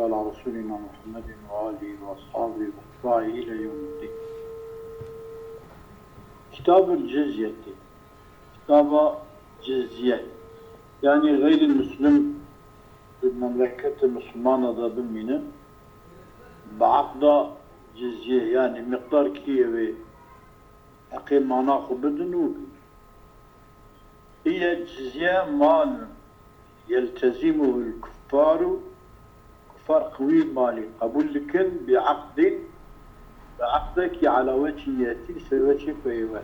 على رسولنا محمد وآله وأصحابه وأتباعه إلى يوم الدين. كتاب الجزية، كتاب جزية يعني غير المسلم بالمملكة المسلمانة ذا بمينة بعقد جزية يعني مقدار كيوي أقيم مناخ بدن وبي. هي جزية مال يلتزمه الكفار، كفار قوي مالي قبول لكن بعقدك على وجه يأتي سوى فيوان.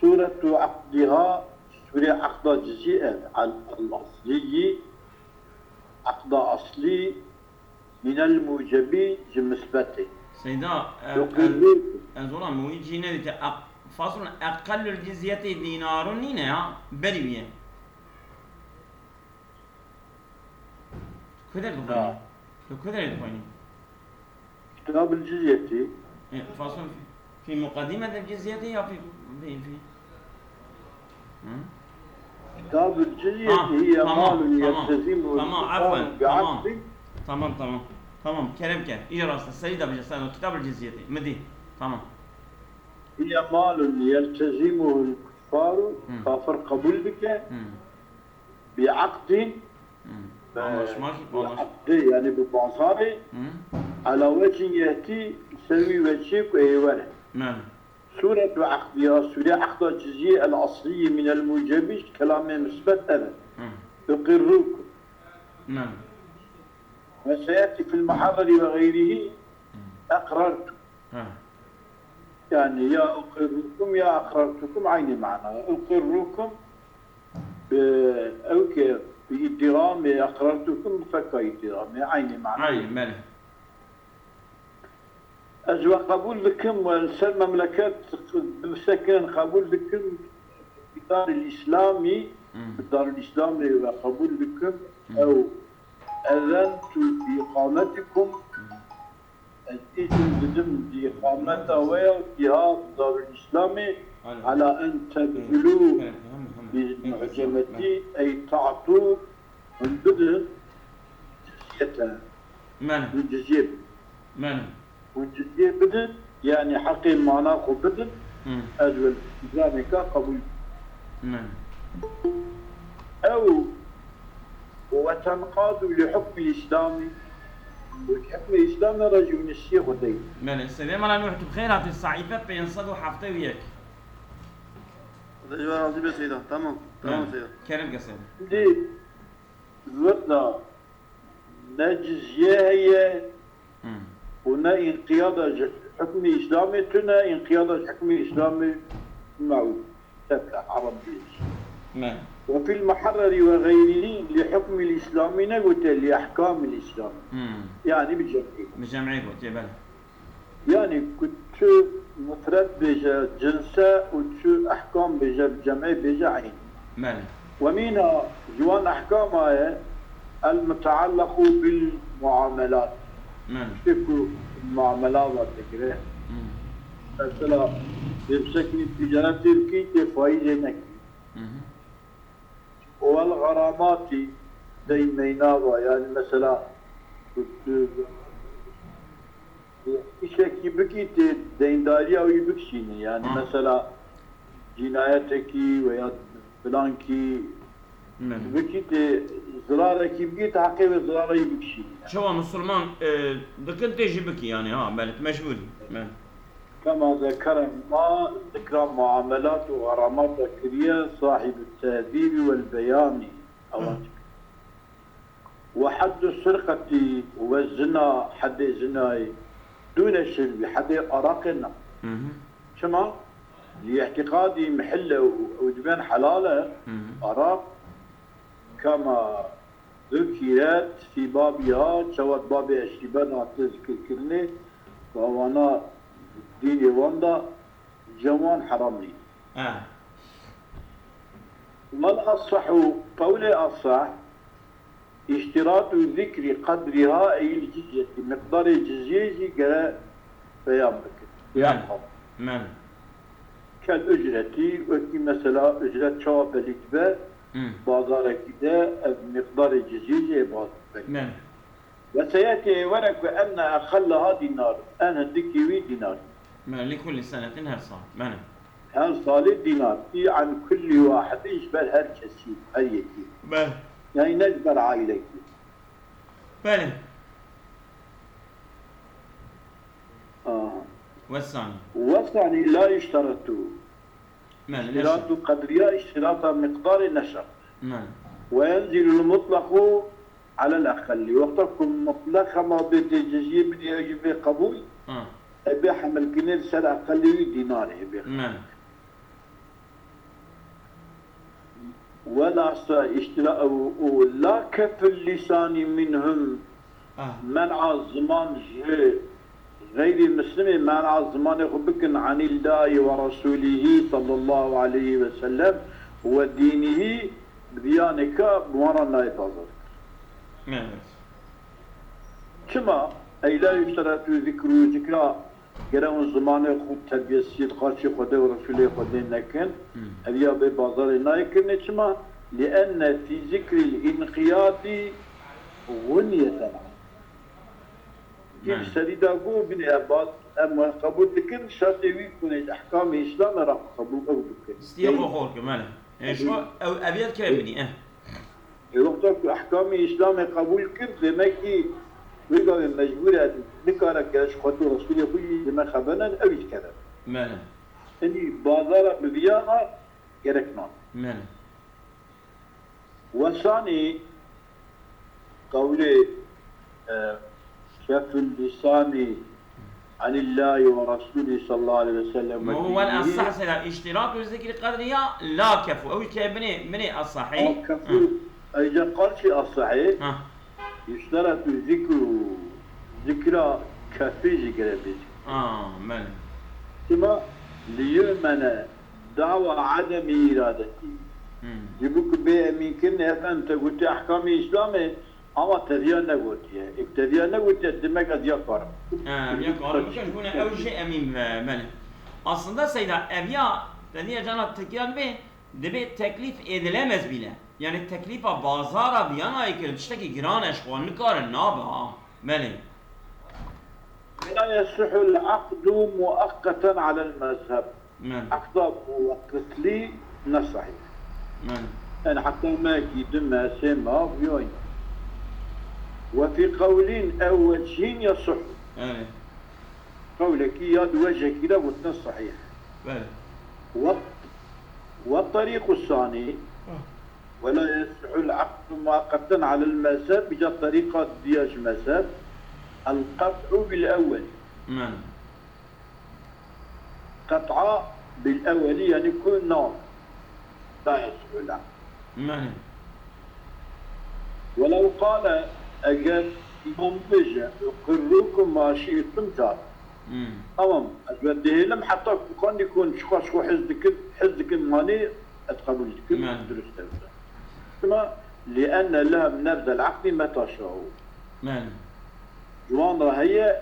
سورة عقدها سورة عقد جزيئة الأصلي، عقد أصلي من الموجبي جمسبته سيدا أزولا مويجي نبي فصل أقل الجزية دينار نينا بريبيا كذا تقولين كذا تقولين كتاب الجزية فصل في مقدمة الجزية يا في كتاب الجزية هي مال يلتزمه عفوا تمام كلام إيراس السيدة بجسانه كتاب الجزية مدي تمام. هي مال يلتزمه الكفار كافر قبول بك بعقد يعني ببعصاره على وجه يأتي يسوي وجهك ويوانه. نعم. سورة عقدها سورة عقد الجزية الأصلي من الموجبش كلام مثبت أنا يقركم. نعم. وسيأتي في المحاضر وغيره أقررت. يعني يا أقرركم يا أقررتكم عيني معنى أقرركم أوكي بإدغام أقررتكم فكا إدغام عيني معنى عيني معنى أجوا قبول لكم والسل مملكات بسكن قبول لكم بالدار الإسلامي بالدار الإسلامي وقبول لكم أو أذنت بإقامتكم الإذن بدم بإقامته وجهاد الدار الإسلامي على أن تبذلوا بالمعجمة أي تعطوا من بدن جزيتها من جزية والجزية بدن يعني حقي مناخ بدن أجل ذلك قبول أو وتنقاد لحكم الإسلامي والحكم الإسلامي رجل من الشيخ ودين السلام على نوحة بخيرات الصعيفات بينصدوا حفتي وياك هذا جوار عظيم يا سيدة. تمام سيدة كرم قصير دي زودنا نجزية هي هنا انقياد حكم إسلامي تنا انقياد حكم إسلامي معه تبقى عربي وفي المحرر وغيره لحكم الإسلامي نقول لأحكام الإسلام يعني بجمعي جبل يعني كنت مفرد بجا جنسة وتشو أحكام بجا جمعي بجا عين ومنها جوان أحكامها المتعلق بالمعاملات شكو المعاملات والتكريه مثلا بسكن التجارة تركي تفايدة نكي والغرامات دينيناها يعني مثلا إشيكي بكي دينداري أو يبكشيني يعني مثلا جنايتك ويا فلانكي بكي زرارك بكي تحقيق زراري يبكشيني شو مسلمان دكنت تيجي بكي يعني بالك مشغول كما ذكر معاملات وغرامات ذكرية صاحب التهذيب والبيان وحد السرقة والزنا حد الزنا دون الشرب حد أراقنا شما لاعتقاد محله ودبان حلاله أراق كما ذكرت في بابها شوات بابي الشبان تذكر كلني فوانا ديني واندا جوان حرامي ما الأصح قولي أصح اشتراط ذكر قدرها أي الجزية مقدار الجزية قال بيان بك كالأجرة وكي مثلا أجرة شواب الإتباع بازار كده مقدار الجزية بازار وسيأتي ورك أن أقلها دينار، أنا دكيوي دينار. لكل سنة هر صار معنى هل صالي دينار في عن كل واحد يجبر هر كسي هر يتيم. بله يعني نجبر عائلتي. بله والثاني والثاني لا يشترط اشتراط نشر قدرية اشتراط مقدار النشر وينزل المطلق على الأقل وقتكم مطلق ما بتجزية من يجب قبول أبي حمل كنير سر أقل دينار ولا اشتراء ولا كف اللسان منهم منع الزمان غير المسلم منع الزمان يخبركن عن الله ورسوله صلى الله عليه وسلم ودينه بديانك بمرانا يتظر كما أي لا يشترط ذكر قرأوا الزمان خود تربية السيد قاشي خده ورسوله خده نكن أبيا ببازار نايكن كما لأن في ذكر الانقياد غنية كيف سريدا قو بن عباس أما قبول لكن شرط يكون أحكام الإسلام راح قبول أو دكين استيقظ خورك ماله شو أو أبيات كلامني وقتك أحكام الإسلام قبول كن دمكي ويقول مجبورة نكارك كاش خطو رسول يقول لما خبرنا أويش كذا ماله إني بازار ببيانا يركنا ماله وثاني قولي شف اللسان عن الله ورسوله صلى الله عليه وسلم هو الأصح سلا اشتراط ذكر قدرية لا كفو أو كبني الصحيح كفو إذا قال شيء الصحيح يشترط ذكر كفي ذكر بيت من ثم ليؤمن دعوى عدم إرادتي يبوك بأمين كنا أنت قلت أحكام الإسلام أما تديان نقولتها ابتديان نقولتها دمك أديان قارم ممكن يكون أول شيء أمين ماله aslında Seyda evya dediği cana tekrar be debe teklif edilemez bile. Yani teklifa bazara biyana ikir işte ki giran eşkwanlı karın ne yapı meli. لا يصح العقد مؤقتا على المذهب. عقد مؤقت لي نصحي. يعني حتى ما يدم سما ويوين. وفي قولين أو وجهين يصح. قولك يد وجه كده وتن صحيح. والطريق الثاني ولا يصح العقد مؤقتا على المذهب بجا طريقة دياج مذهب القطع بالأول. قطع بالأول يعني كل نوع لا يصح العقد. ولو قال أجل منبجة يقركم ما شئتم جار. أمام أجده لم حتى كان يكون شخص حزدك ماني أتقبلك درست ثم لأن لها من نبذ العقد متى شاءوا. جوان هي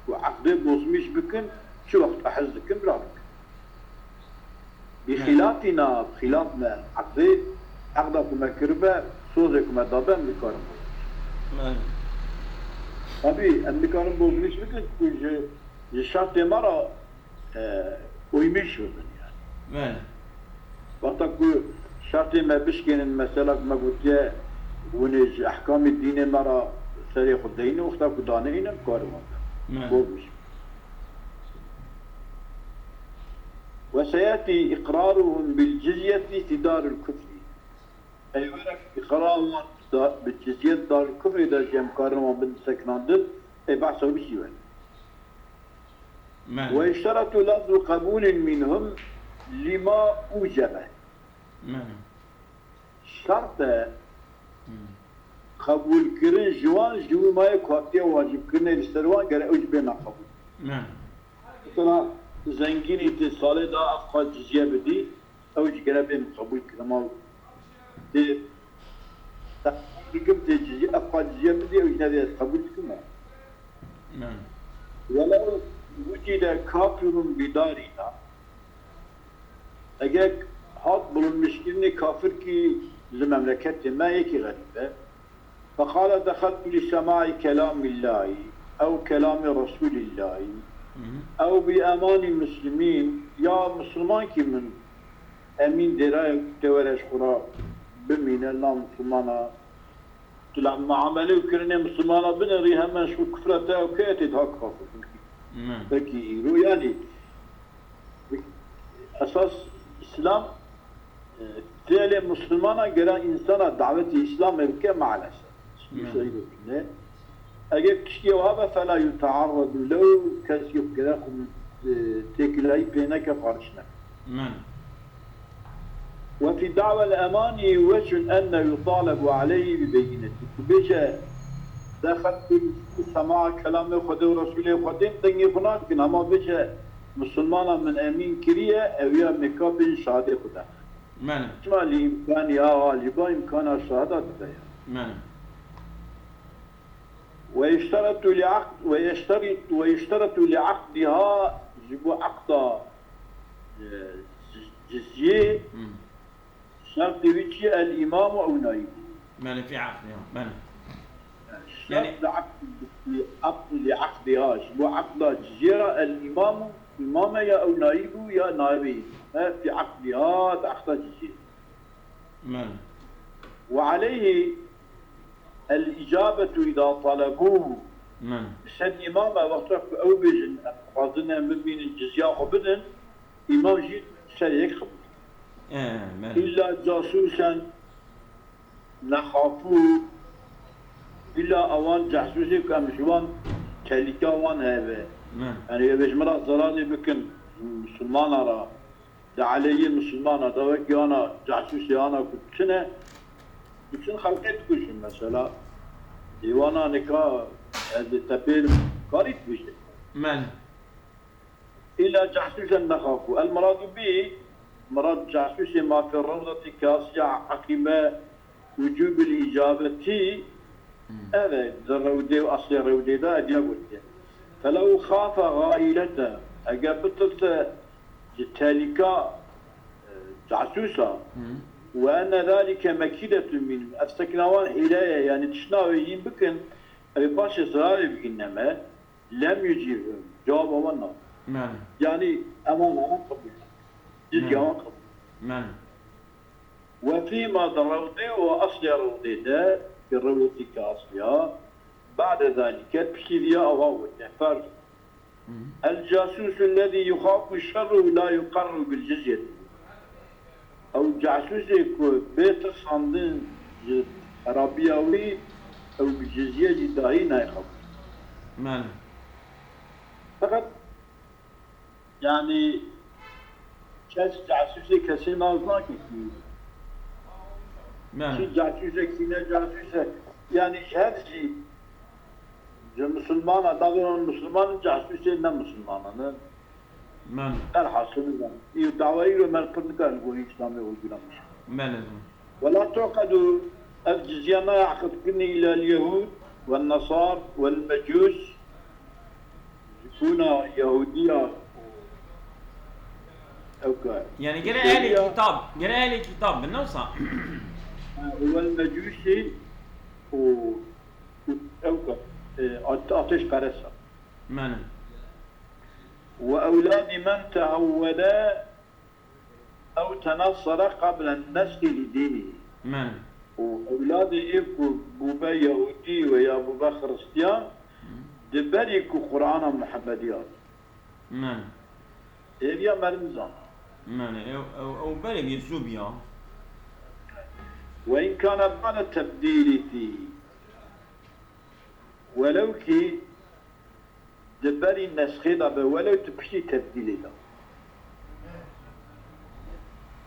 وعقد بوزميش بكن شو وقت أحزدك برابك. بخلافنا بخلافنا عقدكم كربة صوزكم دابا مكارم. أبي المكارم بوزميش بكن الشرط مرة ويمش بكن يعني. وقتك شرط ما بشكن المسألة ما قلت يا ونج أحكام الدين مرة سريع الدين وقتك دانين مكارم. وسيأتي إقرارهم بالجزية في دار الكفر. أي ورق إقرارهم بالجزية دار الكفر إذا جاء مكارم بن سكناندر أي بعثوا بشيوان. ويشترط لفظ قبول منهم لما أوجب. شرط قبول كرن جوان جو ما يكواتي واجب كرن الاستروان قال أوجب ما قبول. مثلا زنجين اتصال دا أفقا جزية بدي أوجب قال قبول كرما دي تقوم تجزية أفقا جزية بدي أوجب قبول كرما. ولو وجد كافر بدارنا اگر هات bulunmuş inni kafir ki المملكة ما يكي غريبة فقال دخلت لسماع كلام الله أو كلام رسول الله أو بأمان المسلمين يا مسلمان كي من أمين درايك تورش خرا بمين الله مسلمانا طلع معاملة وكرنا مسلمانا بنريها من شو كفرتها وكاتد هكذا بكي إيرو يعني أساس إسلام فعل مسلمانا قرا إنسانا دعوة الإسلام يبكى مع الأسف أجل كشكي وهذا فلا يتعرض له كسيف كذا تكلاي بينك فارشنا وفي دعوة الأمان وجه أن يطالب عليه ببينته بيجا دخلت في سماع كلام خدا ورسوله خدين تنجي هناك أما بيجا مسلمانا من أمين كريه أو يا مكابل شهادة خدا ما لإمكان يا غالبا إمكان الشهادة خدا ويشترط لعقدها جبو عقد جزية شرط وجه الإمام أو نائبه في عقد يعني عقد لعقدها جبو عقد جزية الإمام إمامه يا أو نائبه يا نائبه في عقدها عقد جزية وعليه الإجابة إذا طلبوه سن إمامه وقتك أو بجن قاضنا مبين الجزية وبدن إمام جيد سيك خبر إلا جاسوسا نخافوه إلا أوان جاسوسي كمشوان كاليكا وان هذا يعني يبش مرة زراني بكن مسلمان را علي مسلمان دوك أنا جاسوسي أنا كنت سنة bütün halket kuşun mesela divana nikah elde tepil garip bir şey. İlla cahsusen nekhafu. El muradu bi murad cahsusi ma fi ravdati kasiya akibe vücubil icabeti evet zerravde ve asli ravdede adiye gulte. Felev khafa gailete eğer bıtılsa telika cahsusa وأن ذلك مكيدة من أفتكناوان إليه يعني تشناويين بكن أبي باشا صغاري بكنما لم يجيبهم جواب وانا يعني أمان قبول جزء أمان قبول وفيما ضروضي وأصل روضي ده في الروضي كأصلها بعد ذلك بشيريا أواوي فرق الجاسوس الذي يخاف الشر لا يقر بالجزية أو جاسوسي كو بيت صندين عربياوي أو بجزية جداهي نايخب فقط يعني كاس جاسوسي كسي نازنا كتير شي جاسوسي كسينا جاسوسي يعني هذا شيء مسلمان أدغن مسلمان جاسوسي نا مسلمان الحاصل يدعوي من قبل قال الإسلام يقول ولا تعقد الجزية ما يعقد إلى اليهود والنصارى والمجوس يكون يهودية يعني قرأ أهل الكتاب بالنوصة والمجوسي أتش قرصة وأولاد من تهود أو تنصر قبل النسخ لدينه وأولاد إبو بوبا يهودي ويا بوبا خريستيان دبريكو قرآن محمديات إيه مرمزان أو بريك يسوبيا وإن كان بعد التبديل فيه ولو كي دبري النسخ ده ولو تبشي تبديل ده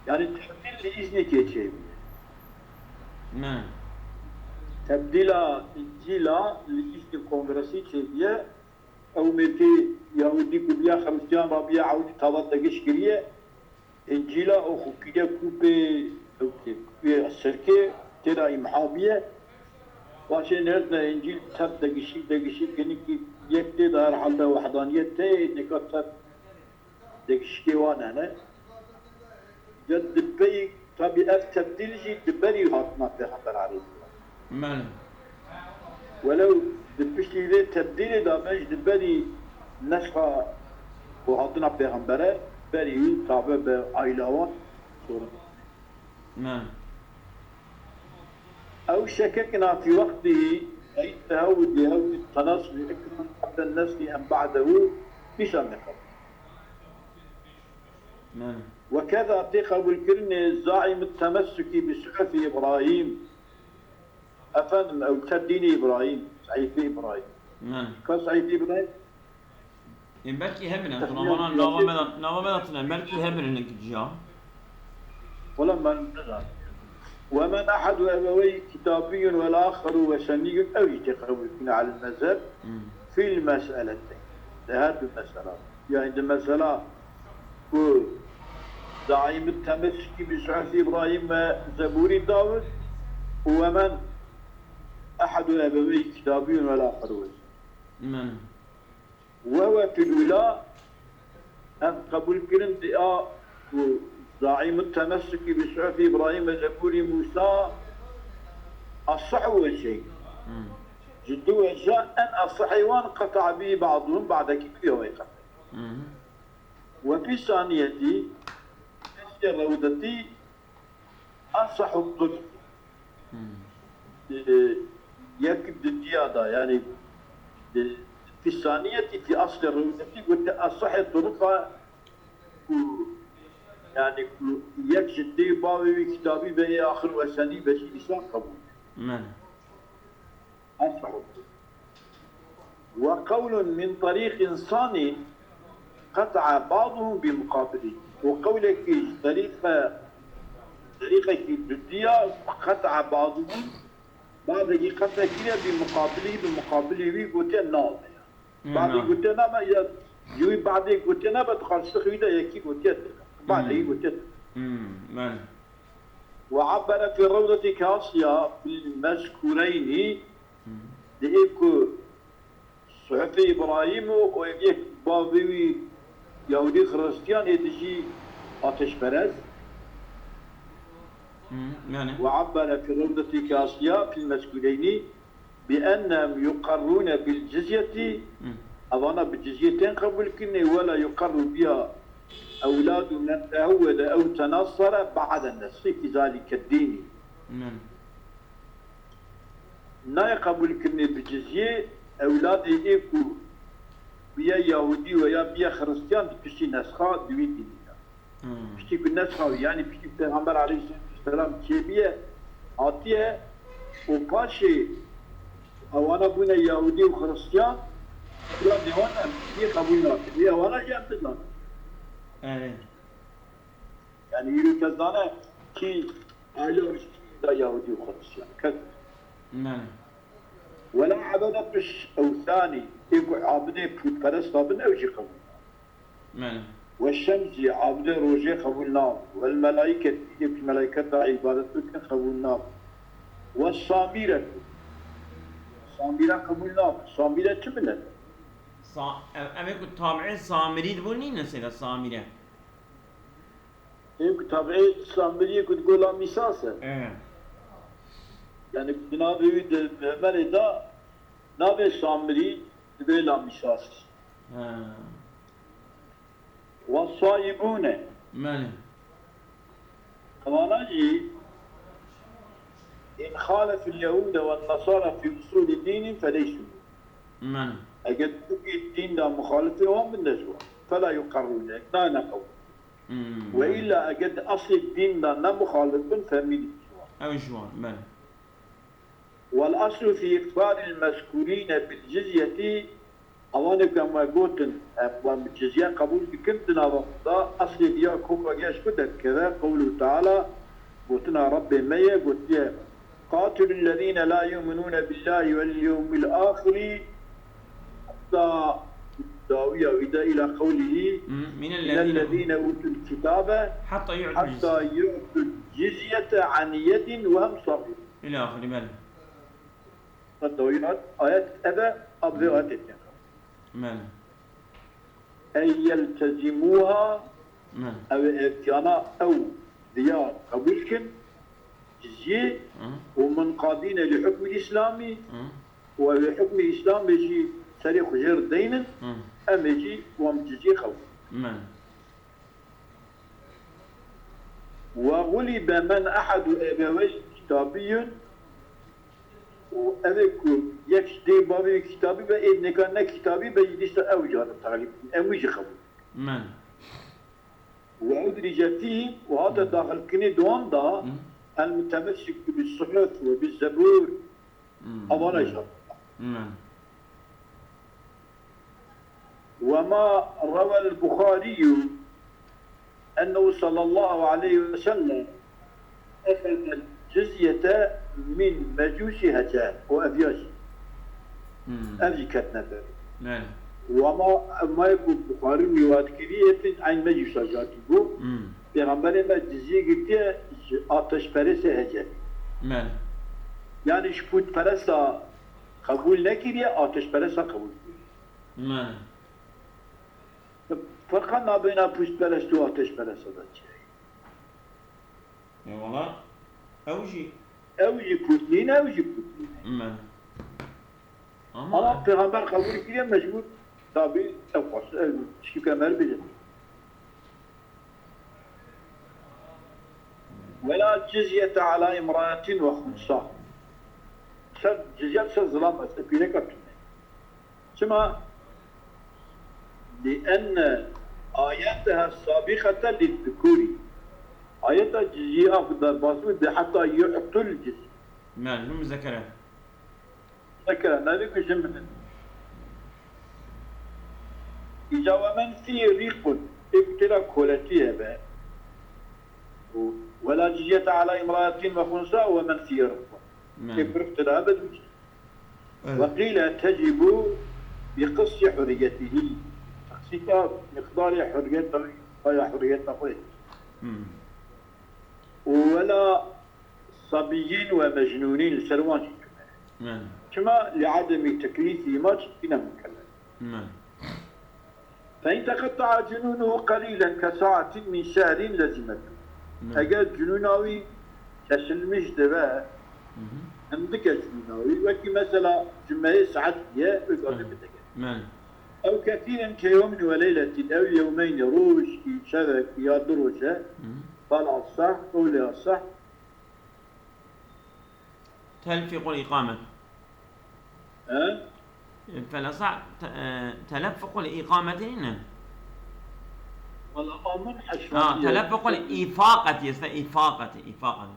يعني تبديل لإذنك يا شيء تبديل إنجيلا لإذن الكونغرسي شيء أو متى يهودي كبيا خمسين ربيع عودي تابط دقيش كريه إنجيلا أو خكية كوبي كوبي السركة ترى محامية وعشان هذا إنجيل تاب دقيشي كنيكي يكتي دار حالة وحدانية تي نكتب دقيشي وانا أنا جد دبي تبي تبديل جي دبري هاتنا في خطر عليه ولو دبشتي ذي تبديل دا مجد بري نسخة وعطنا بيغمبره بري تابع بعيلاوان صورة نعم أو شككنا في وقته أي تهود لهود التنصر أكثر قبل النسل أم بعده بشمخه نعم وكذا تخب الكرن الزاعم التمسك بصحف إبراهيم أفهم أو تدين إبراهيم صحيح إبراهيم نعم كصحيح إبراهيم belki hemine sonra nava medatına belki hemine gideceğim. ولما نزل ومن أحد أبوي كتابي والآخر وسني أو يتقويون على المذهب في المسألتين هذه المسألة يعني المسألة هو زعيم التمسك بصحف إبراهيم وزبور داود ومن أحد أبوي كتابي والآخر نعم وهو في الولاء أن قبول كلمة زعيم التمسك بصحف إبراهيم وزبور موسى الصح هو شيء جد وجاء أن الصحيوان قطع به بعضهم بعد كبير ويقطع وفي الثانية في الروضة أصح الطرق يكب الديادة يعني في الثانية في أصل الروضة قلت أصح الطرق يعني يكشف دي باوي كتابي بي آخر وسني بشي إسلام قبول نعم أصح الطرق وقول من طريق ثاني قطع بعضهم بمقابله وقولك طريقة الدنيا قطع بعضهم بعض قطع كده بمقابله قلت النار بعض قلت ما يوي بعض قلت ما بدخل سخيده يكي قلت بعض قلت وعبر في الروضة كاسيا بالمذكورين لإيكو صحف إبراهيم ويك بابي يهودي خريستيان يدشي آتش برز وعبر في الروضة كاسيا في المذكورين بأنهم يقرون بالجزية أظن بالجزيتين قبل كني ولا يقر بها أولاد من تهود أو تنصر بعد النص في ذلك الدين لا يقبل كني بالجزية أولاد إيكو بيا يهودي ويا بيا خريستيان بتشي نسخة دوي دينيا بتشي بالنسخة يعني بتشي بيغمبر عليه الصلاة والسلام تشيبية عطية وباشي أو أنا بنا يهودي وخريستيان لا ديوانا بيه قبول ناكد بيه وانا جامد ناكد يعني يريد كذانا كي عائلة لا يهودي وخريستيان كذا نعم ولا عبدة بش أوثاني يقول عبدة بوت فرس طابن أو شي قبول نعم والشمس عبدة روجي قبول نار والملائكة يقول الملائكة عبادتك قبول نار والصاميرة قبول نار صاميرة تمنى أما كنت تابعين سامري تقولني نسيت سامري كنت تابعين سامري كنت تقولها مساسة يعني بنابي ملدا نابي سامري تقولها مساسة والصائبون ماله كما نجي إن خالف اليهود والنصارى في أصول دين فليسوا ماله أجد الدين ده مخالفهم بالنسبة فلا يقرون لا نقول وإلا أجد أصل الدين ده مخالف فمين أو شوان بل والأصل في إقرار المذكورين بالجزية أولا كما قلت بالجزية قبول بكمتنا وقتا أصل ديا كوكا جاش كده كذا قوله تعالى قلتنا ربي مية قلت قاتل الذين لا يؤمنون بالله واليوم الآخر داوية وإذا إلى قوله من الذين أوتوا الكتاب حتى يعطوا الجزية عن يد وهم صغير إلى آخر بل الدوينات آيات أبا أبذئات مال أي يلتزموها أو ابتيانا أو ديار قبولكن جزية ومنقادين لحكم الإسلامي وحكم الإسلام بيجي سريع خجير دين أم يجي ومجزي قوي وغلب من أحد أبويه كتابي وأذكر يكشتي بابي كتابي بإذن كان كتابي بيجلس أوجه التغليب أموج قوي وأدرج فيه وهذا داخل كني دوام دا المتمسك بالصحف وبالزبور أولا شرط وما روى البخاري أنه صلى الله عليه وسلم أخذ الجزية من مجوس هجان وأفياش أفي كتنبر وما يكون البخاري روايات كبيرة عن مجوس هجاتبو بيغمبر ما الجزية قلت آتش برس هجان يعني شبوت برسا قبول نكري آتش برسا قبول فرقنا بين پوست پرست و آتش پرست دا چیه؟ والله اوجی پوتلین اوجی پوتلین اما پیغمبر قبول کردیم مجبور تابع چی کمر بجن ولا جزية على امرأة وخنثى جزية ظلام استبينه كتنه ثم لأن آياتها السابقة للذكور آياتها جزية أفضل باسود حتى يعطوا الجزية هم ذكرها هذا جمع إذا ومن فيه ريق ابتلى كولتها بها ولا جزية على امرأة وخنثى ومن فيه ريق كيف ابتلى أبد وقيل تجب بقص حريته كتاب مقدار حريته هي حريته قوي ولا صبيين ومجنونين السروان كما لعدم تكليفه ما تكون مكلف فإن تقطع جنونه قليلا كساعة من شهر لزمته أجل جنوناوي كسلمش دبا عندك جنوناوي وكي مثلا جمعي ساعات هي ويقول بدك أو كثيرا كيوم وليلة أو يومين روش شبك يا دروشة فالأصح قولي الصح تلفق الإقامة فالأصح تلفق الإقامة والله أمن حشوان تلفق الإفاقة يسمى إفاقة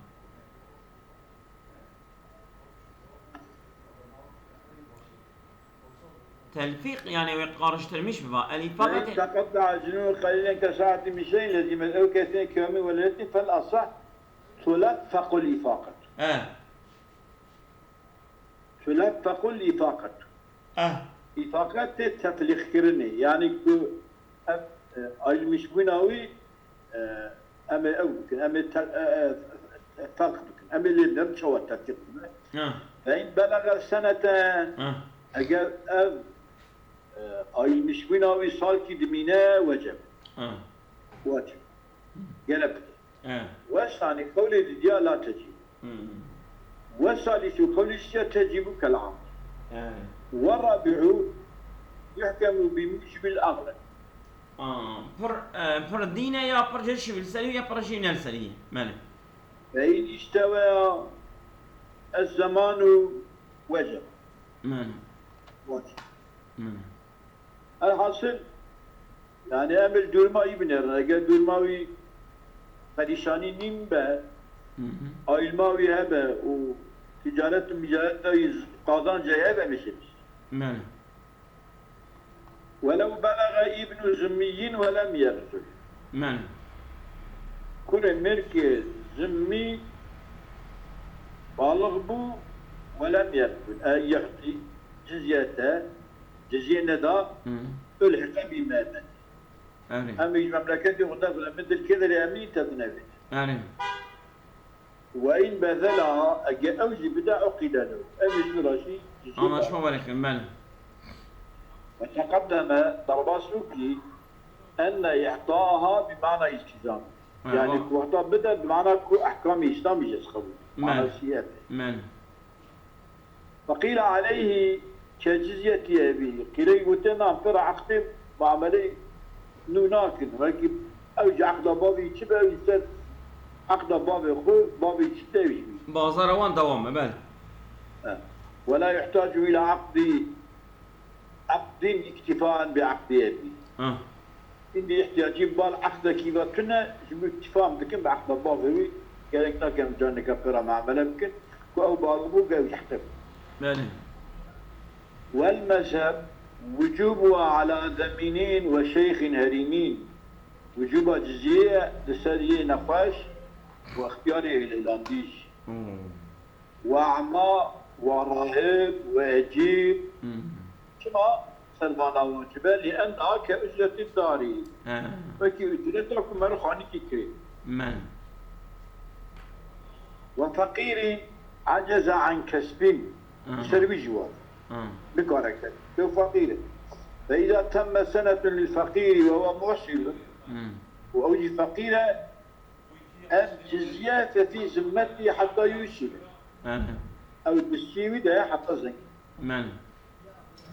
تلفيق يعني ويقارش ترميش ببا الإفاقة تقطع جنون قليلا كساعة من شيء لازم أو كثيرا كيوم وليلة فالأصح تلفق الإفاقة تلفق الإفاقة إفاقة تفليخ كرني يعني المشبوناوي أما أوك أما فرق بك أما اللي نرجع التفليخ فإن بلغ سنتان أجل المشبوناوي صالكي دمينا وجب واجب جلب والثاني قول الديا لا تجب والثالث قول الشيء تجب كالعام والرابع يحكم بموجب الأغلب پر دينه يا پر جيش بالسلي يا پر جينا السلي ماله فإن استوى الزمان وجب واجب الحاصل يعني أمل دورماوي بنرنا أجل دورماوي پریشانی نیم به علماوی هبه و تجارت مجارت قاضان جای هبه میشه ولو بلغ ابن زمي ولم يغزل كل مرك زمي بالغ بو ولم يغزل يعطي جزيته جزية ندى الحق بماذا أما المملكة غضب مثل كذا لأمين تذنبت وإن بذلها أجا أوجي بدا عقد له أمش مراشي أما شو بالك المال وتقدم ضرباسوكي أن إعطاها بمعنى التزام يعني وقتها بدأ بمعنى أحكام إسلامي يسخبوا معنى السياسة فقيل عليه كجزية أبيه قيل يقولنا فرع عقد معاملة نوناكن ولكن أوجه عقد بابي كبا يسد عقد بابي خو بابي تشتوي بازار وان دوام بله ولا يحتاج إلى عقد اكتفاء بعقد أبيه عندي احتياجي بال عقد كيف كنا جمع اكتفاء ممكن بعقد بابي قالك كم جانك فرع معاملة ممكن أو بعضه قال يحتفظ بله والمذهب وجوبها على ذمينين وشيخ هريمين وجوبها جزية لسرية نقاش واختياره الإلانديش وأعمى وراهب وأجيب كما سلمانا واجبا لأنها كأجرة الداري فكي أجرتكم مرخاني كريم وفقير عجز عن كسب يسربي جواب بكاركتر لو فقير فإذا تم سنة للفقير وهو محسن وأوجه فقير الجزية في ذمته حتى يوصل أو التسيوي ده حتى زين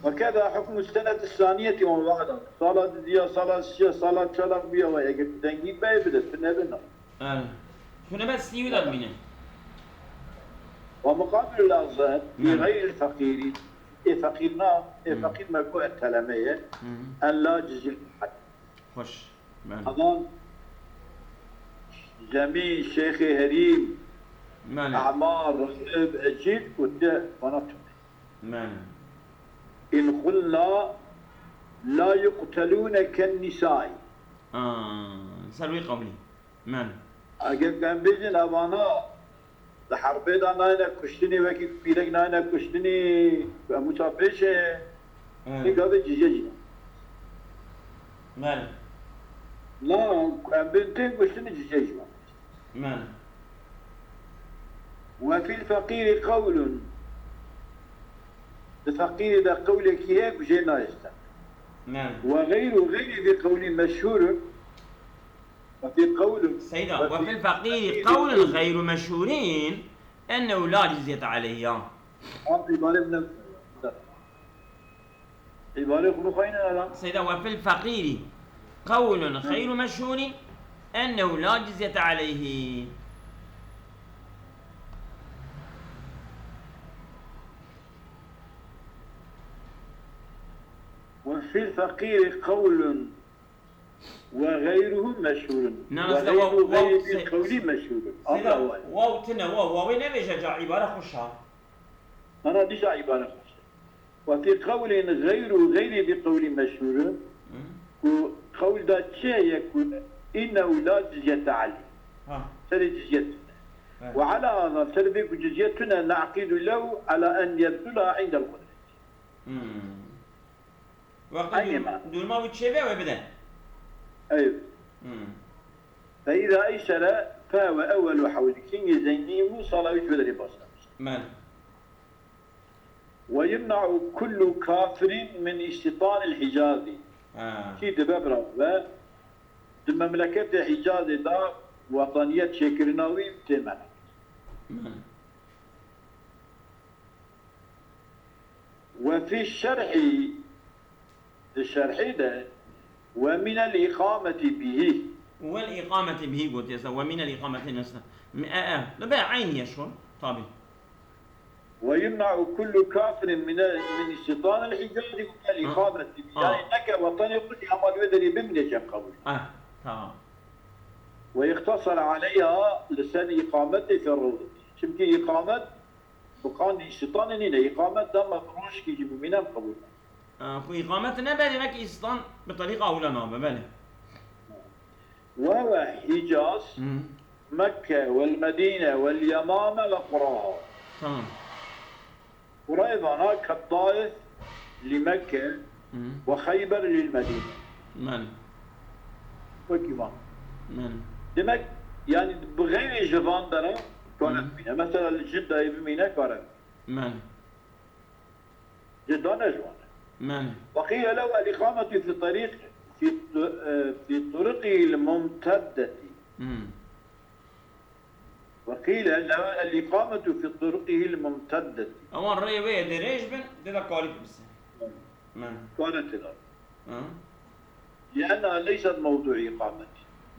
وكذا حكم السنة الثانية وما بعدها صلاة دي صلاة شيء صلاة شلق بيها ويجب تنجيب بها بدأت في النبنا شنو بس السيوي ده منه ومقابل الأغزال في غير الفقير فقيرنا فقير مكوء التلمية أن لا جزية حد خوش أظن جميع شيخ هريم أعمار رغب أجيب وده ونطق إن قلنا لا يقتلون كالنساء سلوي قولي أجل كان بيجن أبانا لحربيدا ناينا كشتني وكي بيلك ناينا كشتني متابعش نقابة جيجينا لا كان بنتين كشتني جيجينا وفي الفقير قول الفقير ده قولك هيك وجينا يستمع وغير ذي قول مشهور وفي قول سيدة وفي الفقير قول غير مشهورين أنه لا جزية عليه سيدة وفي الفقير قول غير مشهور أنه لا جزية عليه وفي الفقير قول وغيره مشهور وغير القول مشهور واو تنا واو وين بيجي عبارة خشها أنا ديش عبارة خشها وفي قول غير بقول مشهور وقول ده شيء يكون إنه لا جزية عليه سري جزيتنا وعلى هذا سربك جزيتنا نعقد له على أن يبذلها عند القدرة وقت دون ما بتشبه وبدأ أيوه فإذا أيسر فهو أول حول كين زيني صلاة بدري بصر ويمنع كل كافر من استيطان الحجاز كي دبابرا و المملكة الحجاز دا وطنية شكرناوي تمنع وفي الشرح ده ومن الإقامة به والإقامة به قلت يا ومن الإقامة نفسها لا بقى عيني شو طبعا ويمنع كل كافر من استيطان الحجاز ومن الإقامة به يعني إنك وطني قلت عمل ودري بمن جم قبول تمام ويقتصر عليها لسان إقامته في الروض شمكي إقامة بقان استيطان هنا إقامة دم مفروش كي يجيب منها قبول إقامتنا بالي لك إسلام بطريقة أولى نعم بالي وهو حجاز مكة والمدينة واليمامة لقراها تمام قريبا كالطائف لمكة وخيبر للمدينة وكمان دمك يعني بغير جفان درا كانت بينا مثلا الجدة بمينا كانت جدة نجوان وقيل له الإقامة في طريق في طرقه الممتدة وقيل أنها الإقامة في طرقه الممتدة أما الرأي دريج بن ده قالب بس من كانت الأرض لأنها ليست موضوع إقامة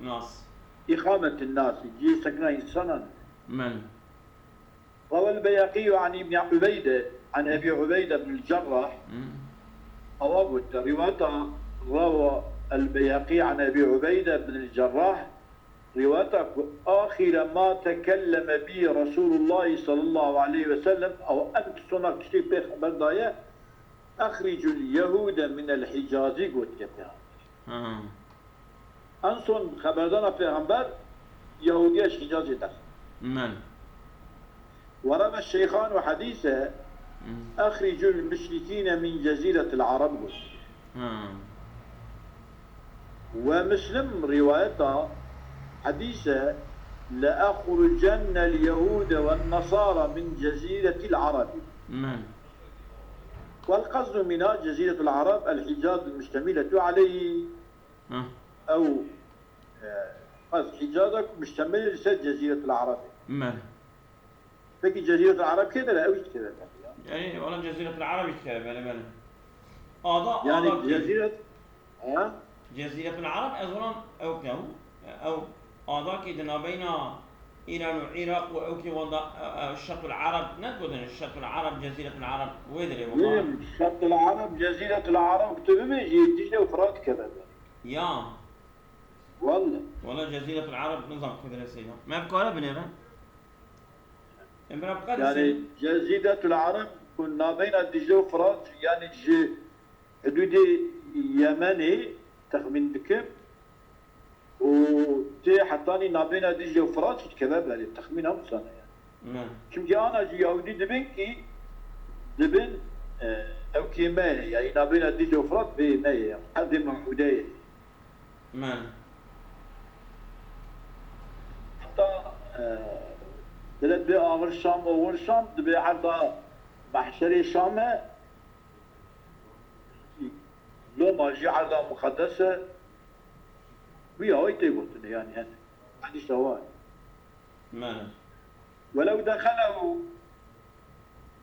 ناس إقامة الناس يجي سكنة إنسانا من روى البيهقي عن ابن عبيدة عن أبي عبيدة بن الجراح أو رواية روى البيهقي عن أبي عبيدة بن الجراح رواية آخر ما تكلم به رسول الله صلى الله عليه وسلم أو أنت صنع كشتي في خبر داية أخرج اليهود من الحجاز قلت كتها أنصن خبردنا في خبر يهودية الحجاز دخل من ورمى الشيخان وحديثه أخرج المشركين من جزيرة العرب ومسلم روايته حديثه لأخرجن اليهود والنصارى من جزيرة العرب والقصد منها جزيرة العرب الحجاز المشتملة عليه أو حجازك مشتمل على جزيرة العرب فكي جزيرة العرب كذا لا أوش كذا يعني والله جزيرة العرب يتكلم بله يعني جزيرة جزيرة العرب أظن أو أعضاء كده بين إيران والعراق وأوكي وضع الشط العرب نقول الشط العرب جزيرة العرب ويدري والله الشط العرب جزيرة العرب كتبه يجي وفرات كذا يا والله جزيرة العرب نظام كذا سيدا ما بقى بنيرة يعني جزيرة العرب كنا بين الدجلة وفرات يعني حدود يمني تخمين بكم وتي حطاني نابين الدجلة وفرات كذا بالي تخمين هم سنة يعني كم أنا يهودي دبنكي دبن أو كيماني يعني نابين الدجلة وفرات بماية حد محودية حتى دلت بي آخر الشام أول الشام دبي حتى محشري الشام لو ما جي على مقدسة ويا هاي تيبوتني يعني هنا عندي سواء ولو دخلوا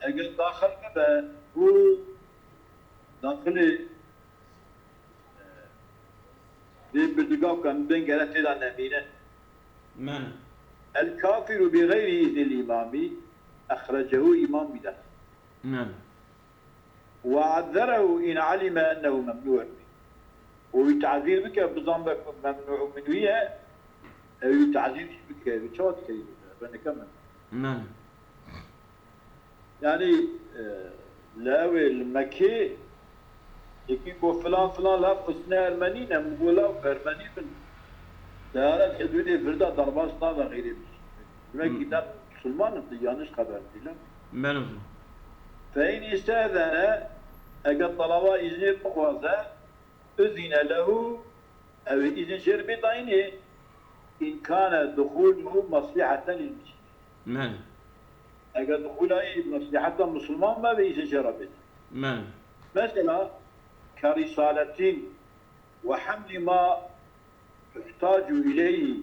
أجل داخل كذا هو داخلي بالدقاق كان بين قالت إلى نبينا الكافر بغير إذن الإمام أخرجه إمام بدخل وعذره إن علم أنه ممنوع به ويتعذير بك بضمك ممنوع منه أو يتعذير بك بشوط كيف بنكمل يعني لاوي المكي يكيبو فلان لا أثناء المنينة مقولا وفرماني من دارت حدودي فردا ضربان صناعة غيري بما كتاب سلمان الديانش خبر ديلا فإن استاذن أقد طلبا إذن المخوازة أذن له أو إذن شرب طينه إن كان دخوله مصلحة للمسلمين أقد دخوله مصلحة المسلمان ما بإذن شربه مثلا كرسالة وحمل ما يحتاج إليه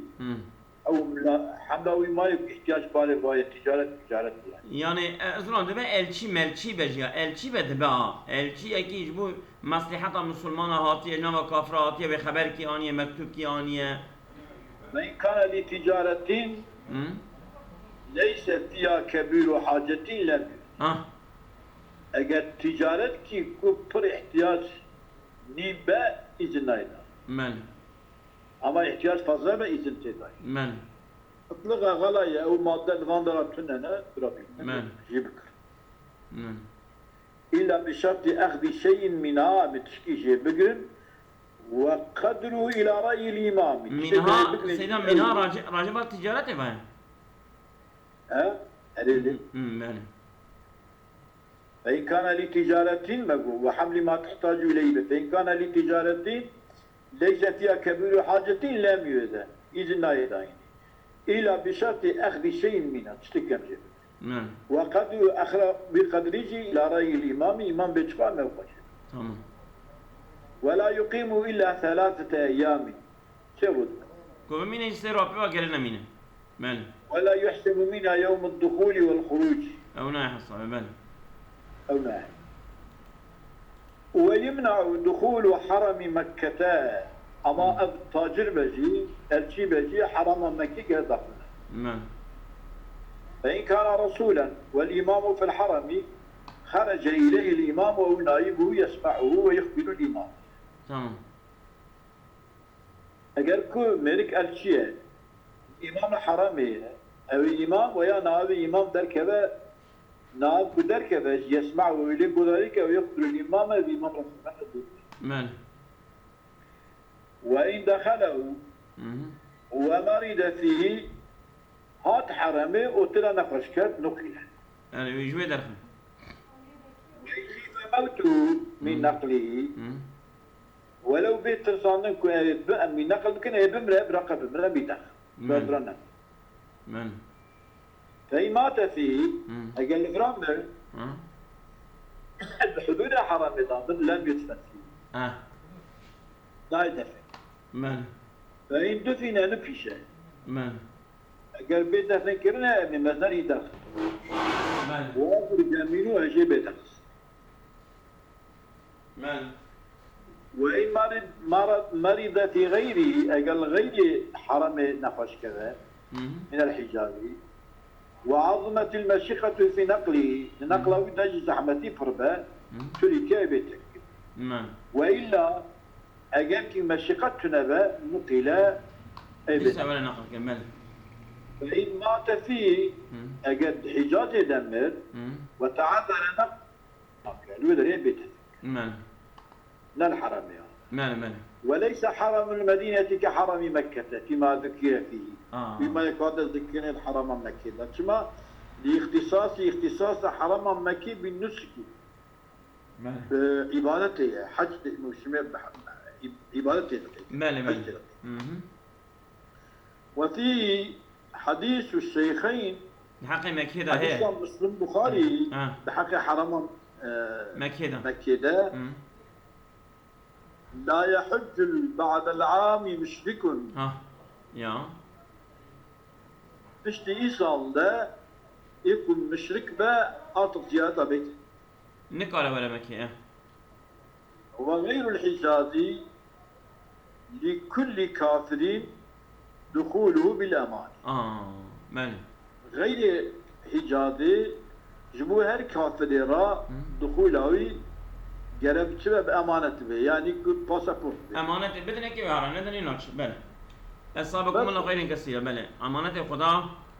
أو حمله ما يحتاج بالغ تجارة يعني أصلاً دبا elçi melçi بجيا elçi بدبا elçi أكيد بو مصلحة مسلمان هاتية نما كافر هاتية بخبر كي آنية مكتوب كي آنية وإن كان لتجارة ليس فيها كبير حاجة لم أجل تجارة كي كبر احتياج نيبا إذن نايدا أما احتياج فضلا بإذن تيداي اطلقها غلاية أو مادة الغاندرة تننا برابي يبكر إلا بشرط أخذ شيء منها متشكيشي بقرن وقدروا إلى رأي الإمام منها سيدا منها راجبة تجارة باين أدري فإن كان لتجارة وحمل ما تحتاج إليه فإن كان لتجارة ليس فيها كبير حاجة لم يؤذن إذن لا يدين إلا بشرط أخذ شيء منها تشتكم شيء وقد أخرى بقدره إلى رأي الإمام إمام بيتشفى موقع ولا يقيم إلا 3 أيام شبود كم من يستير رابع وقرنا منه بله ولا يحسب منها يوم الدخول والخروج أو ناحية الصلاة بله أو ناحية. ويمنع دخول حرم مكة أما التاجر بجي الشي بجي حرم مكة دخل. بله فإن كان رسولا والإمام في الحرم خرج إليه الإمام أو نائبه يسمعه ويخبر الإمام. تمام. اگر کو ملك الشيء إمام الحرمي أو الإمام ويا نائب الإمام دركبه نائب دركبه يسمعه ويلقي ذلك ويخبر الإمام الإمام رسول الله. بله وإن دخله ومرض فيه هات حرمه وتلا نفشكت نقله. يعني يجوي درهم. ويخيف موته من نقله ولو بيت تصانن من نقل كنا يبمر برقب بمر بيدخل بدرنا. من. فإن مات فيه أجل فرامر بحدود حرم ضامن لم يدفن فيه. لا يدفن. من. فإن دفن نفشه. من. أجل بيت دفن كرنا من مزنر يدخل. من. وأخر جميله أجي بيدخل. من. وإن مرض في غيره أجل غير حرم نفش كذا من الحجاز وعظمت المشقة في نقله نجي زحمتي فربا تركي بيتك. وإلا أجل مشقة نبا نقل ليس ولا نقل كمل. فإن مات فيه أجل حجاز دمر وتعذر نقل ودري بيتك. لا الحرم يعني. وليس حرم المدينة كحرم مكة فيما ذكر فيه. بما يقعد ذكر الحرم مكة. لكن لاختصاص حرم مكة بالنسك. عبادته حج مسلم عبادته. وفي حديث الشيخين. بحق مكة حديث مسلم بخاري بحق حرم مكة. لا يحج بعد العام مشرك. يا. İşte İsa'da يكون مشرك بأعطى زيادة بيت. نقرأ ولا مكة. وغير الحجاز لكل كافر دخوله بالأمان. ماله. غير حجاز جبو her kafirlere دخوله gerekçe ve emanet be yani pasaport. Emanet بدنا كيف هذا ندني ناتش بله. السابق من غير كثير بله. أمانة خدا